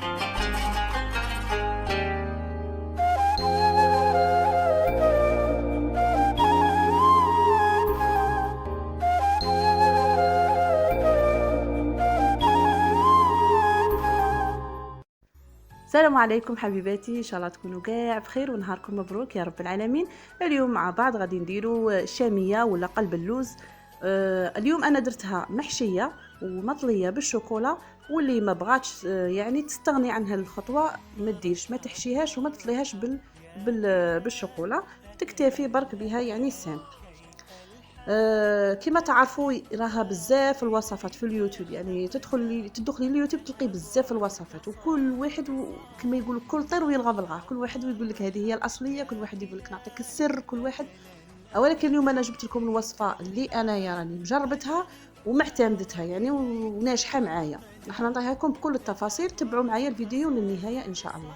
السلام عليكم حبيباتي، ان شاء الله تكونوا كاع بخير ونهاركم مبروك يا رب العالمين. اليوم مع بعض غادي نديروا شاميه ولا قلب اللوز. اليوم انا درتها محشيه ومطليه بالشوكولا، واللي ما بغاتش يعني تستغني عن هالخطوه ما ديرش، ما تحشيهاش وما تطليهاش بالشوكولا، تكتفي برك بها يعني سامبل. كما تعرفوا راها بزاف الوصفات في اليوتيوب، يعني تدخلي اليوتيوب تلقي بزاف الوصفات، وكل واحد كما يقول كل طير ويلغى بالغار، كل واحد يقول لك هذه هي الاصليه، كل واحد يقول لك نعطيك السر، كل واحد. ولكن اليوم انا جبت لكم الوصفه اللي انا راني مجربتها ومعتمدتها يعني وناجحه معايا. راح نعطيها لكم بكل التفاصيل، تبعوا معايا الفيديو للنهايه ان شاء الله.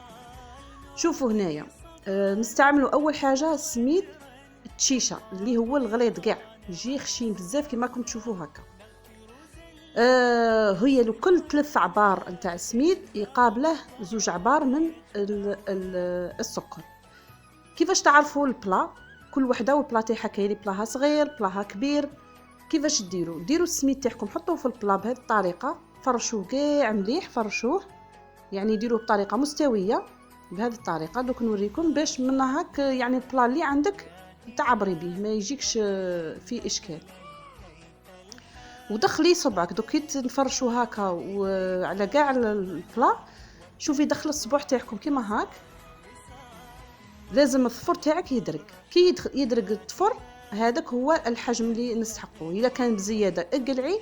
شوفوا هنايا نستعملوا اول حاجه السميد التشيشه اللي هو الغليظ كاع، يجي خشين بزاف كما راكم تشوفوا هكا. هي لكل 3 عبار نتاع السميد يقابله 2 عبار من السكر. كيفاش تعرفوا البلا؟ كل وحده والبلا تاعها، كاين بلاها صغير بلاها كبير. كيفاش ديروا السميد تاعكم، حطوه في البلا بهذه الطريقه، فرشوه كاع مليح، فرشوه يعني ديروه بطريقه مستويه بهذه الطريقه. دوك نوريكم باش من هاك يعني البلا اللي عندك تعبري به ما يجيكش في اشكال. ودخلي صبعك دوك كي تنفرشوا هكا وعلى كاع البلا، شوفي دخل الصبع تاعكم كيما هاك، لازم الظفر تاعك يدرك. كي يدرك الظفر هذاك هو الحجم اللي نستحقوه. اذا كان بزياده اقلعي،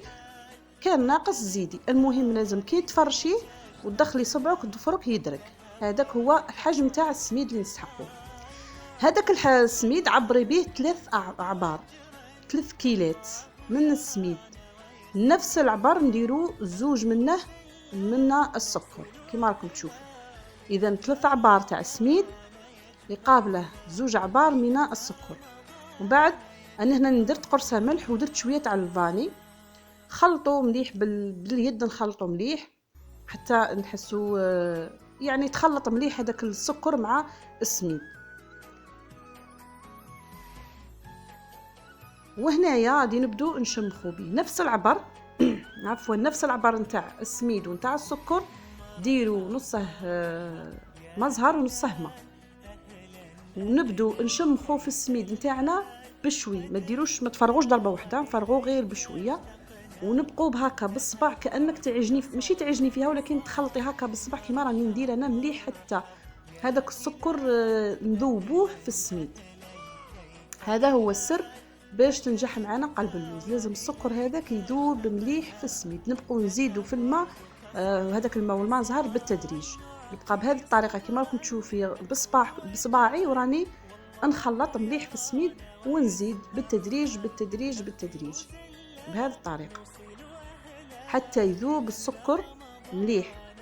كان ناقص زيدي، المهم لازم كي تفرشيه وتدخلي صبعك وظفرك يدرك، هذاك هو الحجم تاع السميد اللي نستحقوه. هذاك السميد عبري به 3 أعبار، 3 كيلات من السميد. نفس العبر نديرو 2 منه السكر كما راكم تشوفوا. اذا 3 عبار تاع السميد يقابله 2 عبار من السكر. ومن بعد انا هنا درت قرصه ملح ودرت شويه تاع الفاني، خلطوا مليح باليد، نخلطوا مليح حتى نحسوا يعني تخلط مليح هذاك السكر مع السميد. وهنايا غادي نبدو نشمخوا به نفس العبر عفوا نفس العبر نتاع السميد ونتاع السكر، ديروا نصه مزهر ونصه ماء، ونبدو نشمخوا في السميد نتاعنا بشوي، ما ديروش ما تفرغوش ضربه واحده، نفرغوه غير بشويه، ونبقوا بهكا بالصبع كانك تعجني، ماشي تعجني فيها ولكن تخلطي هكا بالصبع كيما راني ندير انا مليح حتى هذاك السكر نذوبوه في السميد. هذا هو السر باش تنجح معنا قلب اللوز، لازم السكر هذاك يذوب مليح في السميد. نبقوا نزيدوا في الماء، هذاك الماء والماء زهر بالتدريج، يبقى بهذه الطريقه كما راكم تشوفي بصباعي وراني نخلط مليح في السميد، ونزيد بالتدريج بالتدريج بالتدريج بهذه الطريقه حتى يذوب السكر مليح.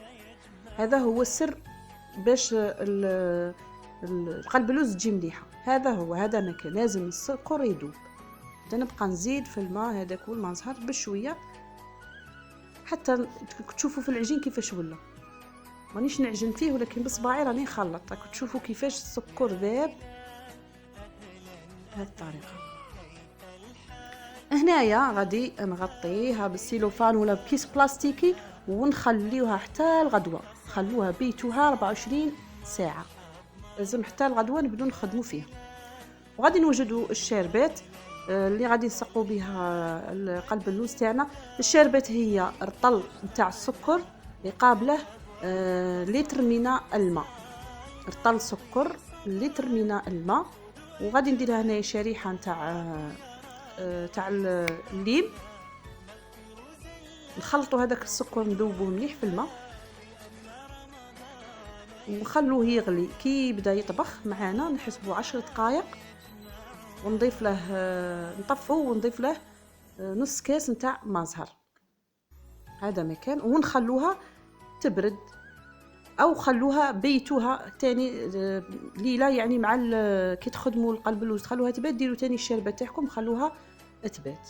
هذا هو السر باش قلب اللوز تجي مليحه. هذا مكان لازم السكر يذوب. نبقى نزيد في الماء هذاك والماء زهر بشويه حتى تشوفوا في العجين كيفاش ولا. مانيش نعجن فيه ولكن بصباعي راني نخلط، راكم تشوفوا كيفاش السكر ذاب بهذه الطريقه. هنايا غادي نغطيها بالسيلوفان ولا بكيس بلاستيكي ونخليوها حتى الغدوه، خلوها بيتوها 24 ساعه، لازم حتى الغدوه نبدو نخدموا فيها. وغادي نوجدوا الشربات اللي غادي نسقوا بها قلب اللوز تاعنا. الشربات هي رطل نتاع السكر يقابله لتر من الماء، رطل سكر لتر من الماء. وغادي ندير هنا شريحه تاع الليم، نخلطوا هذاك السكر نذوبوه مليح في الماء ونخلوه يغلي. كي يبدا يطبخ معنا نحسبوا 10 دقائق، ونضيف له نطفوه ونضيف له نص كاس نتاع ماء زهر، هذا مكان، ونخلوها تبرد او خلوها بيتوها تاني ليله، يعني مع كي تخدموا القلب اللوز تخلوها تبات، ديروا تاني الشربه تاعكم خلوها تبات.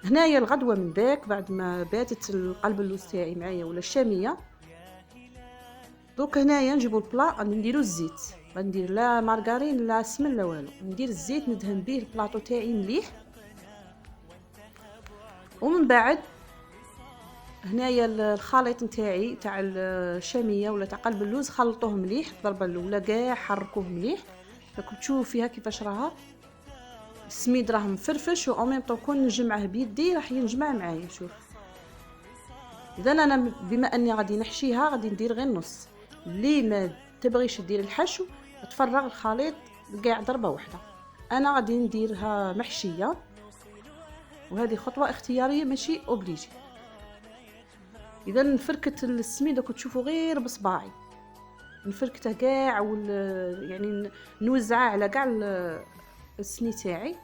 هنايا الغدوه من باك بعد ما باتت القلب اللوز تاعي معايا ولا الشاميه، دوك هنايا نجيبو البلا نديرو الزيت، ما ندير لا مارغرين لا سمن لا والو، ندير الزيت ندهن به البلاطو تاعي مليح. ومن بعد هنايا الخليط نتاعي تاع الشاميه ولا تاع قلب اللوز خلطوه مليح الضربه الاولى كاع حركوه مليح. راكم تشوفوا فيها كيفاش راها السميد راه مفرفش و ميم طون كون نجمعه بيدي راح ينجمع معايا. شوف اذا انا بما اني غادي نحشيها غادي ندير غير نص، اللي ما تبغيش دير الحشو تفرغ الخليط كاع ضربه واحده. انا غادي نديرها محشيه وهذه خطوه اختياريه ماشي اوبليجي. اذا نفركت السميد راكم تشوفوا غير بصباعي نفركته كاع يعني نوزعها على كاع السني تاعي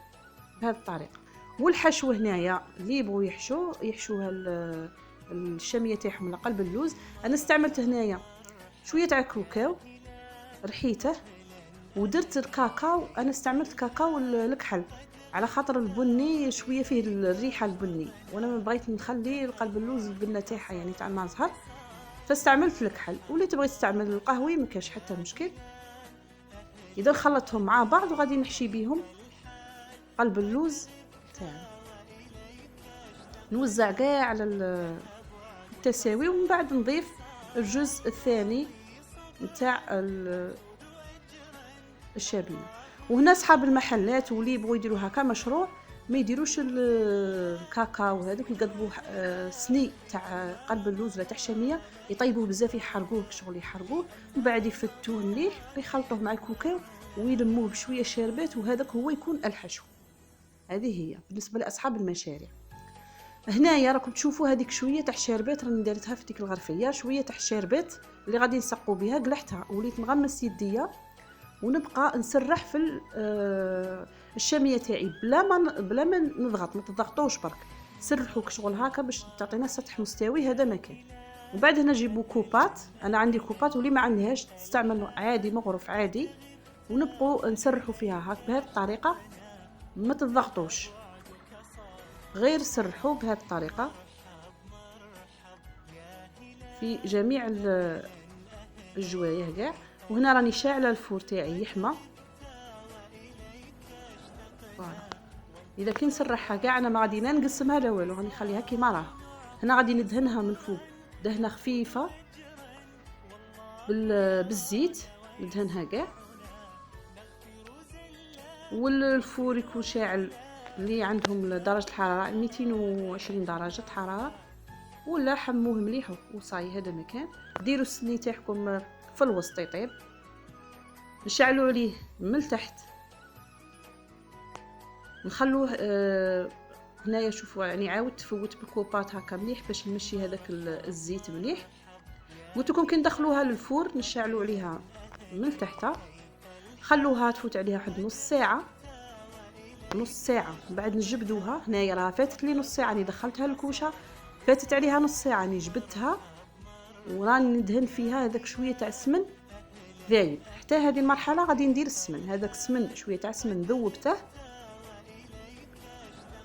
بهذه الطريقه. والحشو هنايا اللي يبغوا يحشوها الشاميه تاعهم على قلب اللوز. انا استعملت هنايا شويه تاع كاكاو رحيته، ودرت الكاكاو انا استعملت كاكاو الكحل على خاطر البني شويه فيه الريحه البني، وانا ما بغيت نخلي قلب اللوز البنه تاعها يعني تاع ما زهر، فاستعملت الكحل. واللي تبغي تستعمل القهوي ما كاش حتى مشكل. اذا خلطتهم مع بعض وغادي نحشي بيهم قلب اللوز تاعنا، نوزع كاع على التساوي، ومن بعد نضيف الجزء الثاني نتاع الشاميه. وهنا اصحاب المحلات واللي يبغوا يديروا هكا مشروع ما يديروش الكاكاو هذاك يقضبوه سني تاع قلب اللوز ولا تاع الشاميه يطيبوه بزاف يحرقوه شغل يحرقوه، ومن بعد يفتوه مليح يخلطوه مع الكاكاو ويلموه بشويه شربات، وهذاك هو يكون الحشو. هذه هي بالنسبه لاصحاب المشاريع. هنايا راكم تشوفوا هذيك شويه تاع الشربات راني دارتها في ديك الغرفيه، شويه تاع الشربات اللي غادي نسقوا بها قلحتها وليت نغمس يديا ونبقى نسرح في الشاميه تاعي بلا ما نضغط، ما تضغطوش برك سرحوا شغل هكا باش تعطينا سطح مستوي. هذا مكان. وبعد هنا نجيبوا كوبات، انا عندي كوبات واللي ما عندهاش تستعمل عادي مغرف عادي، ونبقوا نسرحوا فيها هاك بهذه الطريقه، ما تضغطوش غير سرحوا بهذه الطريقه في جميع الجوايه كاع. وهنا راني شاعله الفور تاعي يحمى. فوالا اذا كي نسرحها كاع انا ما غادي لا نقسمها لا والو، غادي نخليها كيما راها. هنا غادي ندهنها من فوق دهنه خفيفه بالزيت ندهنها كاع، والفور يكون شاعل اللي عندهم درجه الحراره 220 درجه حراره، ولا حموه مليح وصاي. هذا مكان ديروا السني تاعكم في الوسط يطيب، نشعلوا عليه من التحت نخلوه هنايا. شوفوا يعني عاود تفوت بالكوبات هكا مليح باش نمشي هذاك الزيت مليح. قلت لكم كي ندخلوها للفور نشعلوا عليها من التحت، خلوها تفوت عليها واحد نص ساعه من بعد نجبدوها. هنايا راه فاتت لي نص ساعه، راني دخلتها للكوشه فاتت عليها نص ساعه، راني جبدتها وراني ندهن فيها هذاك شويه تاع السمن ذايب. حتى هذه المرحله غادي ندير السمن، هذاك السمن شويه تاع السمن ذوبته.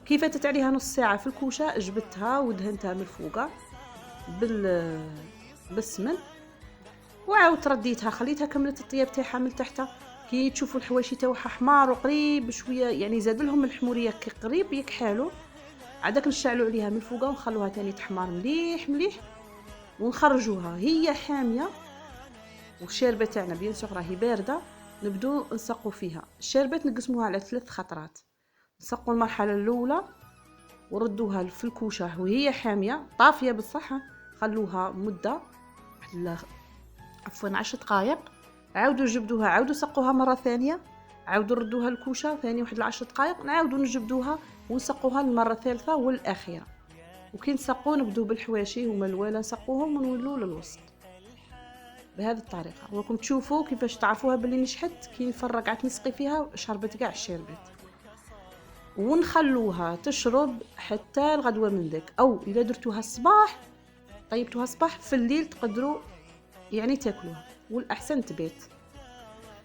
كي فاتت عليها نص ساعه في الكوشه جبدتها ودهنتها من الفوق بالسمن، وعاود رديتها خليتها كملت الطياب تاعها من تحت. كي تشوفوا الحواشي تاعها حمار وقريب شويه يعني زاد لهم الحموريه كي قريب يكحالوا، عادك نشعلوا عليها من الفوق ونخلوها تاني تحمر مليح مليح ونخرجوها هي حاميه. والشاربه تاعنا بيان سور راهي بارده، نبدو نسقوا فيها. الشاربات نقسموها على 3 خطرات، نسقوا المرحله الاولى وردوها في الكوشه وهي حاميه طافيه بصح، خلوها مده عفوا 10 دقائق، عاودوا جبدوها عاودوا سقوها مره ثانيه، عاودوا ردوها الكوشه ثاني واحد 10 دقائق، نعاودوا نجبدوها ونسقوها المره الثالثه والاخيره. وكي نسقوا نبدو بالحواشي هما الوالا نسقوهم ونولوا للوسط بهذه الطريقه. وراكم تشوفوا كيفاش تعرفوها باللي نشحت كي نفرق عاد نسقي فيها شربت كاع الشربات، ونخلوها تشرب حتى الغدوه من ذاك. او اذا درتوها الصباح طيبتوها الصباح في الليل تقدروا يعني تاكلوها، والاحسن تبيت.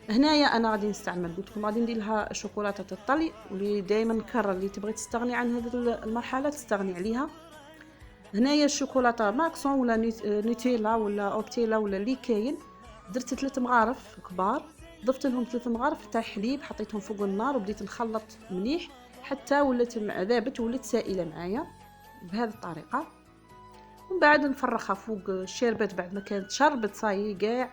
هنايا انا غادي نستعمل قلت لكم غادي ندير لها شوكولاته الطلي، واللي دائما نكرر اللي تبغي تستغني عن هذه المرحله تستغني عليها. هنايا الشوكولاته ماكسون ولا نوتيلا ولا اوبتيلا ولا اللي كاين، درت 3 مغارف كبار، ضفت لهم 3 مغارف تاع حليب، حطيتهم فوق النار وبديت نخلط مليح حتى ولات ذابت ولات سائله معايا بهذه الطريقه. ومن بعد نفرخها فوق الشربات بعد ما كانت شربت صاي كاع.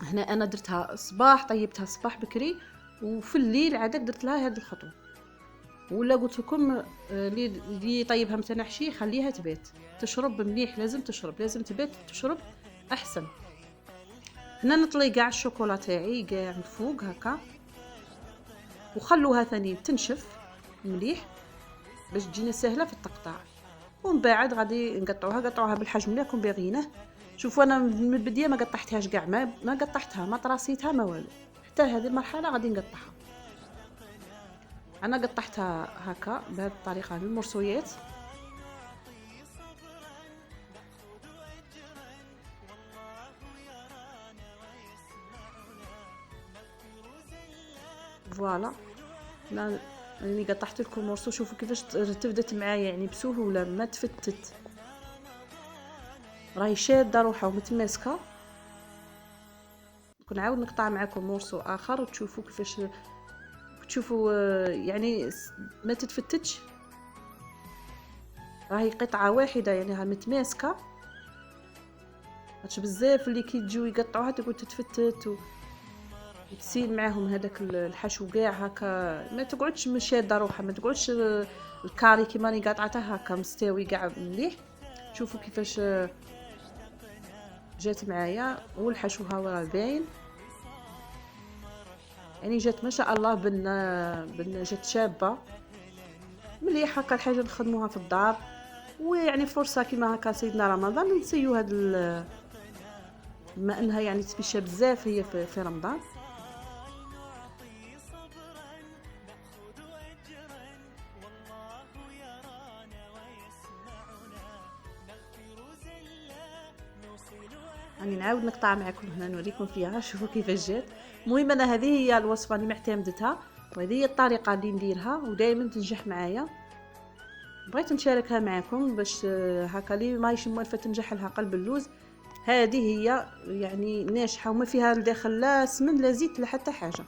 هنا انا درتها صباح، طيبتها صباح بكري، وفي الليل عادك درت لها هذه الخطوه. ولا قلت لكم اللي يطيبها مثلا حشي خليها تبات تشرب مليح، لازم تشرب، لازم تبات تشرب احسن. هنا نطلي كاع الشوكولا تاعي كاع من فوق هكا، وخلوها ثاني تنشف مليح باش تجينا سهله في التقطاع. ومن بعد غادي قطعوها بالحجم اللي راكم باغيينه. شوفوا انا من البدايه ما قطعتهاش كاع، ما قطعتها، ما طراسيتها، ما والو، حتى هذه المرحله غادي نقطعها. انا قطعتها هكا بهذه الطريقه للمرسويات. فوالا راني قطعت لكم مرسو، شوفوا كيفاش تفدت معايا يعني بسهوله ما تفتت، راهي شاده روحها ومتماسكه. نعاود نقطع معكم مرسو اخر وتشوفوا كيفاش تشوفوا يعني ما تتفتتش، راهي قطعه واحده يعني ها متماسكه. هادشي بزاف اللي كي تجيو يقطعوها تقول تتفتت وتسيل معاهم هذاك الحشو كاع هكا، ما تقعدش مشاده روحها، ما تقعدش الكاري كيما راني قاطعتها هكا مستوي كاع مليح. شوفوا كيفاش جات معايا، والحشو ها راه باين يعني جات ما شاء الله بن جات شابه مليح هكا. الحاجه نخدموها في الدار، ويعني فرصه كيما هكا سيدنا رمضان نسيو هاد بما انها يعني تفيشه بزاف هي في رمضان. راني نعاود نقطع معكم هنا نوريكم فيها، شوفوا كيفاش جات. المهم انا هذه هي الوصفه اللي معتمدتها، وهذه هي الطريقه اللي نديرها ودائما تنجح معايا. بغيت نشاركها معكم باش هكا لي ماهيش موالفه تنجح لها قلب اللوز. هذه هي يعني ناجحه وما فيها الداخل لا سمن لا زيت لا حتى حاجه.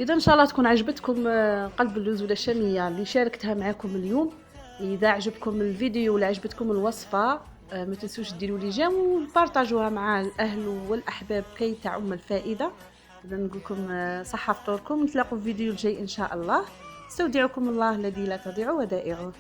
اذا ان شاء الله تكون عجبتكم قلب اللوز ولا الشاميه اللي شاركتها معكم اليوم. اذا عجبكم الفيديو ولا عجبتكم الوصفه ما تنسوش ديروا لي جيم وبارطاجوها مع الاهل والاحباب كي تعم الفائده. اذا نقول لكم صحه فطوركم، نتلاقوا في فيديو الجاي ان شاء الله. استودعكم الله الذي لا تضيع ودائعه.